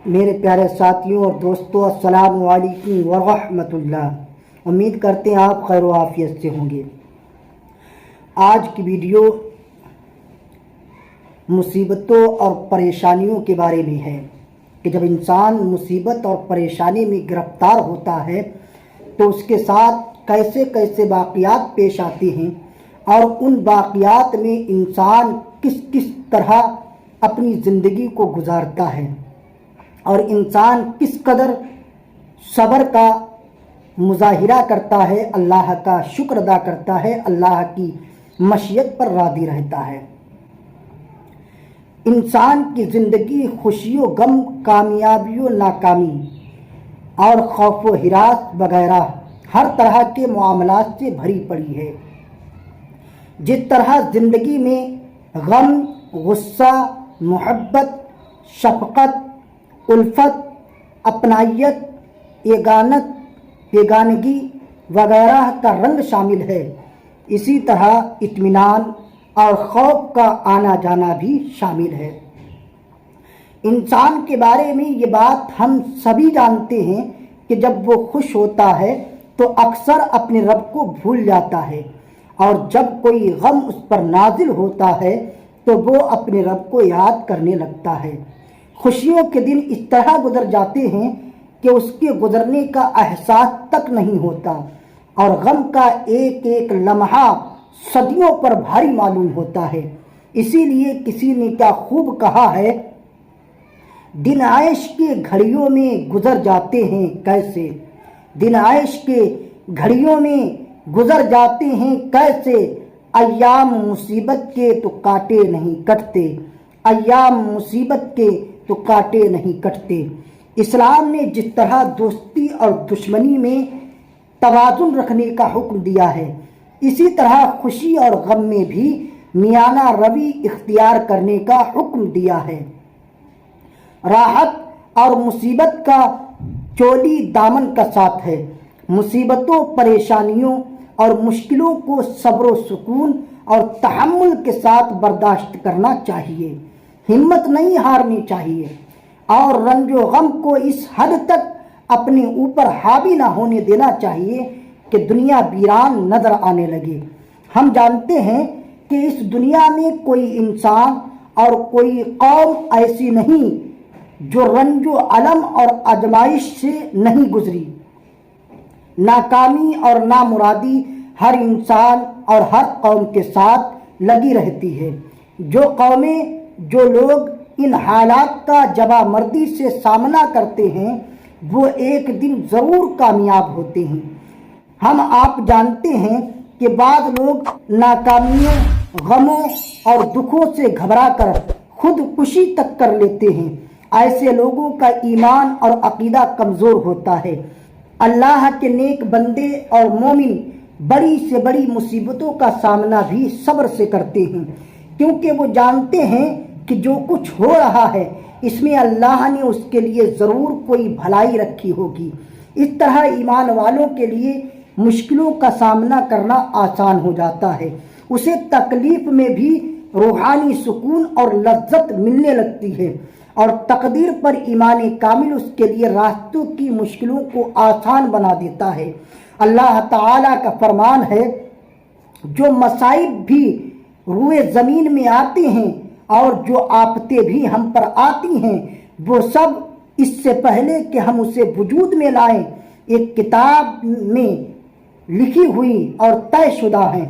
میرے پیارے ساتھیوں اور دوستوں، السلام علیکم ورحمۃ اللہ۔ امید کرتے ہیں آپ خیر و عافیت سے ہوں گے۔ آج کی ویڈیو مصیبتوں اور پریشانیوں کے بارے میں ہے کہ جب انسان مصیبت اور پریشانی میں گرفتار ہوتا ہے تو اس کے ساتھ کیسے کیسے واقعات پیش آتے ہیں اور ان واقعات میں انسان کس طرح اپنی زندگی کو گزارتا ہے اور انسان کس قدر صبر کا مظاہرہ کرتا ہے، اللہ کا شکر ادا کرتا ہے، اللہ کی مشیت پر راضی رہتا ہے۔ انسان کی زندگی خوشی و غم، کامیابی و ناکامی اور خوف و ہراس وغیرہ ہر طرح کے معاملات سے بھری پڑی ہے۔ جس طرح زندگی میں غم، غصہ، محبت، شفقت، الفت، اپنائیت، بیگانگی وغیرہ کا رنگ شامل ہے، اسی طرح اطمینان اور خوف کا آنا جانا بھی شامل ہے۔ انسان کے بارے میں یہ بات ہم سبھی جانتے ہیں کہ جب وہ خوش ہوتا ہے تو اکثر اپنے رب کو بھول جاتا ہے، اور جب کوئی غم اس پر نازل ہوتا ہے تو وہ اپنے رب کو یاد کرنے لگتا ہے۔ خوشیوں کے دن اس طرح گزر جاتے ہیں کہ اس کے گزرنے کا احساس تک نہیں ہوتا، اور غم کا ایک ایک لمحہ صدیوں پر بھاری معلوم ہوتا ہے۔ اسی لیے کسی نے کیا خوب کہا ہے، دن عیش کے گھڑیوں میں گزر جاتے ہیں کیسے، دن عیش کے گھڑیوں میں گزر جاتے ہیں کیسے، ایام مصیبت کے تو کاٹے نہیں کٹتے، ایام مصیبت کے تو کاٹے نہیں کٹتے۔ اسلام نے جس طرح دوستی اور دشمنی میں توازن رکھنے کا حکم دیا ہے، اسی طرح خوشی اور غم میں بھی میانہ روی اختیار کرنے کا حکم دیا ہے۔ راحت اور مصیبت کا چولی دامن کا ساتھ ہے۔ مصیبتوں، پریشانیوں اور مشکلوں کو صبر و سکون اور تحمل کے ساتھ برداشت کرنا چاہیے، ہمت نہیں ہارنی چاہیے، اور رنج و غم کو اس حد تک اپنے اوپر حاوی نہ ہونے دینا چاہیے کہ دنیا ویران نظر آنے لگے۔ ہم جانتے ہیں کہ اس دنیا میں کوئی انسان اور کوئی قوم ایسی نہیں جو رنج و الم اور آزمائش سے نہیں گزری۔ ناکامی اور نامرادی ہر انسان اور ہر قوم کے ساتھ لگی رہتی ہے۔ جو لوگ ان حالات کا جبامردی سے سامنا کرتے ہیں وہ ایک دن ضرور کامیاب ہوتے ہیں۔ ہم آپ جانتے ہیں کہ بعض لوگ ناکامیوں، غموں اور دکھوں سے گھبرا کر خودکشی تک کر لیتے ہیں۔ ایسے لوگوں کا ایمان اور عقیدہ کمزور ہوتا ہے۔ اللہ کے نیک بندے اور مومن بڑی سے بڑی مصیبتوں کا سامنا بھی صبر سے کرتے ہیں، کیونکہ وہ جانتے ہیں کہ جو کچھ ہو رہا ہے اس میں اللہ نے اس کے لیے ضرور کوئی بھلائی رکھی ہوگی۔ اس طرح ایمان والوں کے لیے مشکلوں کا سامنا کرنا آسان ہو جاتا ہے، اسے تکلیف میں بھی روحانی سکون اور لذت ملنے لگتی ہے، اور تقدیر پر ایمان کامل اس کے لیے راستوں کی مشکلوں کو آسان بنا دیتا ہے۔ اللہ تعالیٰ کا فرمان ہے، جو مصائب بھی روئے زمین میں آتے ہیں اور جو آفتیں بھی ہم پر آتی ہیں وہ سب اس سے پہلے کہ ہم اسے وجود میں لائیں ایک کتاب میں لکھی ہوئی اور طے شدہ ہیں۔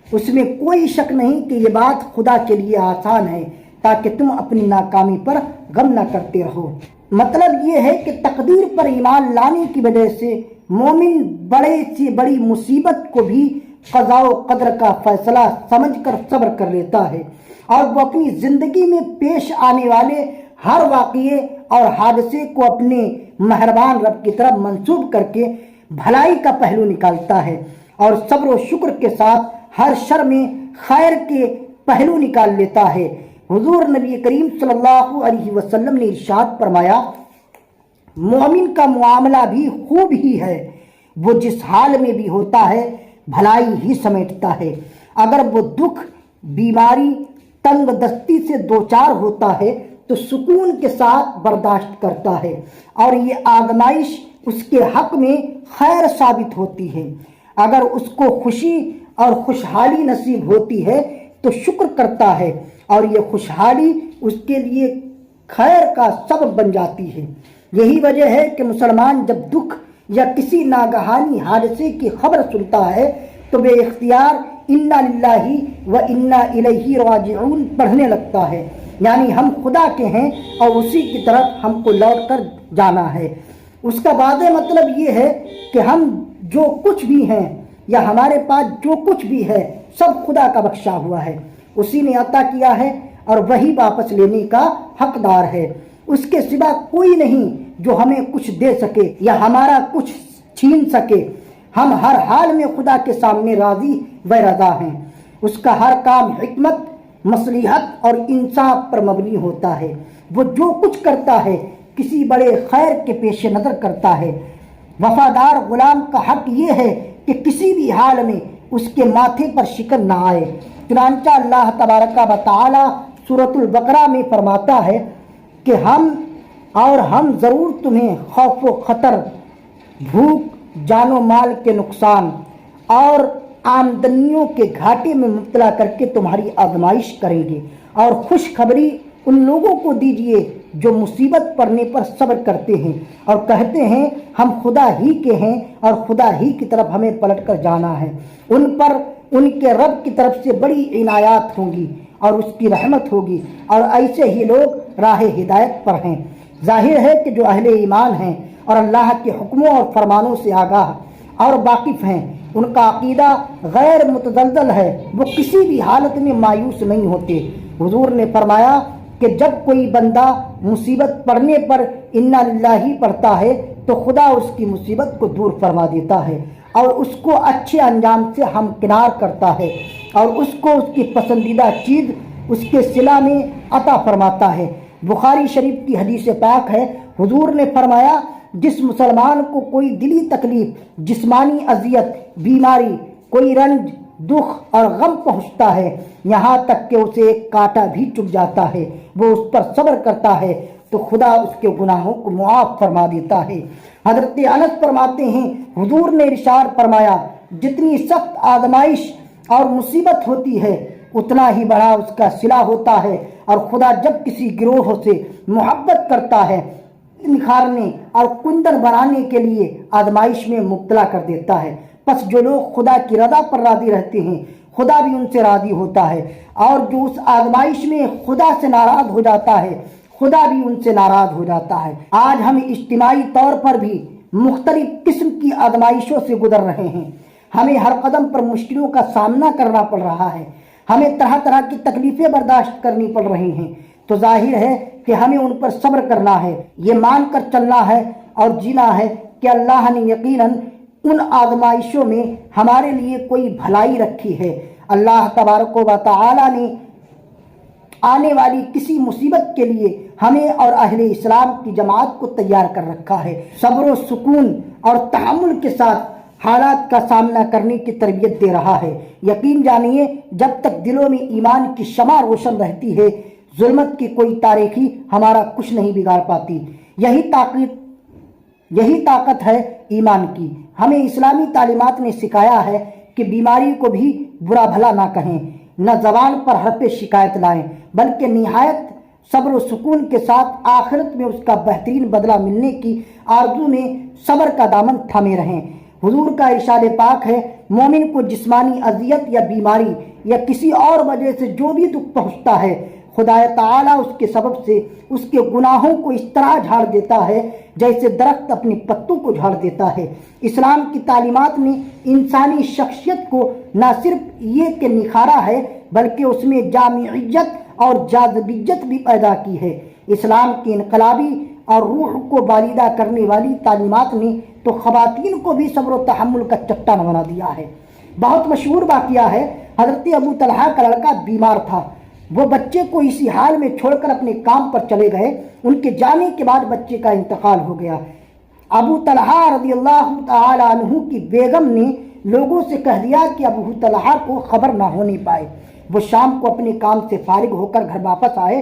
اس میں کوئی شک نہیں کہ یہ بات خدا کے لیے آسان ہے تاکہ تم اپنی ناکامی پر غم نہ کرتے رہو۔ مطلب یہ ہے کہ تقدیر پر ایمان لانے کی وجہ سے مومن بڑے سے بڑی مصیبت کو بھی قضاء و قدر کا فیصلہ سمجھ کر صبر کر لیتا ہے، اور وہ اپنی زندگی میں پیش آنے والے ہر واقعے اور حادثے کو اپنے مہربان رب کی طرف منسوب کر کے بھلائی کا پہلو نکالتا ہے، اور صبر و شکر کے ساتھ ہر شر میں خیر کے پہلو نکال لیتا ہے۔ حضور نبی کریم صلی اللہ علیہ وسلم نے ارشاد فرمایا، مومن کا معاملہ بھی خوب ہی ہے، وہ جس حال میں بھی ہوتا ہے بھلائی ہی سمیٹتا ہے۔ اگر وہ دکھ، بیماری، تنگ دستی سے دوچار ہوتا ہے تو سکون کے ساتھ برداشت کرتا ہے، اور یہ آزمائش اس کے حق میں خیر ثابت ہوتی ہے۔ اگر اس کو خوشی اور خوشحالی نصیب ہوتی ہے تو شکر کرتا ہے، اور یہ خوشحالی اس کے لیے خیر کا سبب بن جاتی ہے۔ یہی وجہ ہے کہ مسلمان جب دکھ یا کسی ناگہانی حادثے کی خبر سنتا ہے تو بے اختیار انا للہ و انا الیہ راجعون پڑھنے لگتا ہے، یعنی ہم خدا کے ہیں اور اسی کی طرف ہم کو لوٹ کر جانا ہے۔ اس کا واضح مطلب یہ ہے کہ ہم جو کچھ بھی ہیں یا ہمارے پاس جو کچھ بھی ہے سب خدا کا بخشا ہوا ہے، اسی نے عطا کیا ہے اور وہی واپس لینے کا حقدار ہے۔ اس کے سوا کوئی نہیں جو ہمیں کچھ دے سکے یا ہمارا کچھ چھین سکے۔ ہم ہر حال میں خدا کے سامنے راضی و رضا ہیں۔ اس کا ہر کام حکمت، مصلحت اور انصاف پر مبنی ہوتا ہے۔ وہ جو کچھ کرتا ہے کسی بڑے خیر کے پیش نظر کرتا ہے۔ وفادار غلام کا حق یہ ہے کہ کسی بھی حال میں اس کے ماتھے پر شکن نہ آئے۔ چنانچہ اللہ تبارک و تعالی سورۃ البقرہ میں فرماتا ہے کہ ہم ضرور تمہیں خوف و خطر، بھوک، جان و مال کے نقصان اور آمدنیوں کے گھاٹے میں مبتلا کر کے تمہاری آزمائش کریں گے، اور خوشخبری ان لوگوں کو دیجیے جو مصیبت پڑنے پر صبر کرتے ہیں اور کہتے ہیں ہم خدا ہی کے ہیں اور خدا ہی کی طرف ہمیں پلٹ کر جانا ہے۔ ان پر ان کے رب کی طرف سے بڑی عنایات ہوں گی اور اس کی رحمت ہوگی، اور ایسے ہی لوگ راہ ہدایت پر ہیں۔ ظاہر ہے کہ جو اہل ایمان ہیں اور اللہ کے حکموں اور فرمانوں سے آگاہ اور واقف ہیں، ان کا عقیدہ غیر متزلزل ہے، وہ کسی بھی حالت میں مایوس نہیں ہوتے۔ حضور نے فرمایا کہ جب کوئی بندہ مصیبت پڑنے پر انا للہ پڑھتا ہے تو خدا اس کی مصیبت کو دور فرما دیتا ہے اور اس کو اچھے انجام سے ہمکنار کرتا ہے، اور اس کو اس کی پسندیدہ چیز اس کے صلہ میں عطا فرماتا ہے۔ بخاری شریف کی حدیث پاک ہے، حضور نے فرمایا جس مسلمان کو کوئی دلی تکلیف، جسمانی اذیت، بیماری، کوئی رنج، دکھ اور غم پہنچتا ہے، یہاں تک کہ اسے ایک کانٹا بھی چبھ جاتا ہے، وہ اس پر صبر کرتا ہے تو خدا اس کے گناہوں کو معاف فرما دیتا ہے۔ حضرت انس فرماتے ہیں حضور نے ارشاد فرمایا جتنی سخت آزمائش اور مصیبت ہوتی ہے اتنا ہی بڑا اس کا صلہ ہوتا ہے، اور خدا جب کسی گروہ سے محبت کرتا ہے نکھارنے اور کندن بنانے کے لیے آزمائش میں مبتلا کر دیتا ہے۔ پس جو لوگ خدا کی رضا پر راضی رہتے ہیں خدا بھی ان سے راضی ہوتا ہے، اور جو اس آزمائش میں خدا سے ناراض ہو جاتا ہے خدا بھی ان سے ناراض ہو جاتا ہے۔ آج ہم اجتماعی طور پر بھی مختلف قسم کی آزمائشوں سے گزر رہے ہیں۔ ہمیں ہر قدم پر مشکلوں کا سامنا کرنا پڑ رہا ہے، ہمیں طرح طرح کی تکلیفیں برداشت کرنی پڑ رہی ہیں، تو ظاہر ہے کہ ہمیں ان پر صبر کرنا ہے، یہ مان کر چلنا ہے اور جینا ہے کہ اللہ نے یقیناً ان آزمائشوں میں ہمارے لیے کوئی بھلائی رکھی ہے۔ اللہ تبارک و تعالی نے آنے والی کسی مصیبت کے لیے ہمیں اور اہل اسلام کی جماعت کو تیار کر رکھا ہے۔ صبر و سکون اور تحمل کے ساتھ حالات کا سامنا کرنے کی تربیت دے رہا ہے۔ یقین جانیے جب تک دلوں میں ایمان کی شمع روشن رہتی ہے ظلمت کی کوئی تاریکی ہمارا کچھ نہیں بگاڑ پاتی۔ یہی طاقت ہے ایمان کی۔ ہمیں اسلامی تعلیمات نے سکھایا ہے کہ بیماری کو بھی برا بھلا نہ کہیں، نہ زبان پر حرف شکایت لائیں، بلکہ نہایت صبر و سکون کے ساتھ آخرت میں اس کا بہترین بدلہ ملنے کی آرزو میں صبر کا دامن تھامے رہیں۔ حضور کا ارشاد پاک ہے مومن کو جسمانی اذیت یا بیماری یا کسی اور وجہ سے جو بھی دکھ پہنچتا ہے خدا تعالیٰ اس کے سبب سے اس کے گناہوں کو اس طرح جھاڑ دیتا ہے جیسے درخت اپنے پتوں کو جھاڑ دیتا ہے۔ اسلام کی تعلیمات نے انسانی شخصیت کو نہ صرف یہ کہ نکھارا ہے بلکہ اس میں جامعیت اور جاذبیت بھی پیدا کی ہے۔ اسلام کی انقلابی اور روح کو بالیدہ کرنے والی تعلیمات نے تو خواتین کو بھی صبر و تحمل کا چٹان بنا دیا ہے۔ بہت مشہور واقعہ ہے، حضرت ابو طلحہ کا لڑکا بیمار تھا، وہ بچے کو اسی حال میں چھوڑ کر اپنے کام پر چلے گئے، ان کے جانے کے بعد بچے کا انتقال ہو گیا۔ ابو طلحہ رضی اللہ تعالی عنہ کی بیگم نے لوگوں سے کہہ دیا کہ ابو طلحہ کو خبر نہ ہونے پائے۔ وہ شام کو اپنے کام سے فارغ ہو کر گھر واپس آئے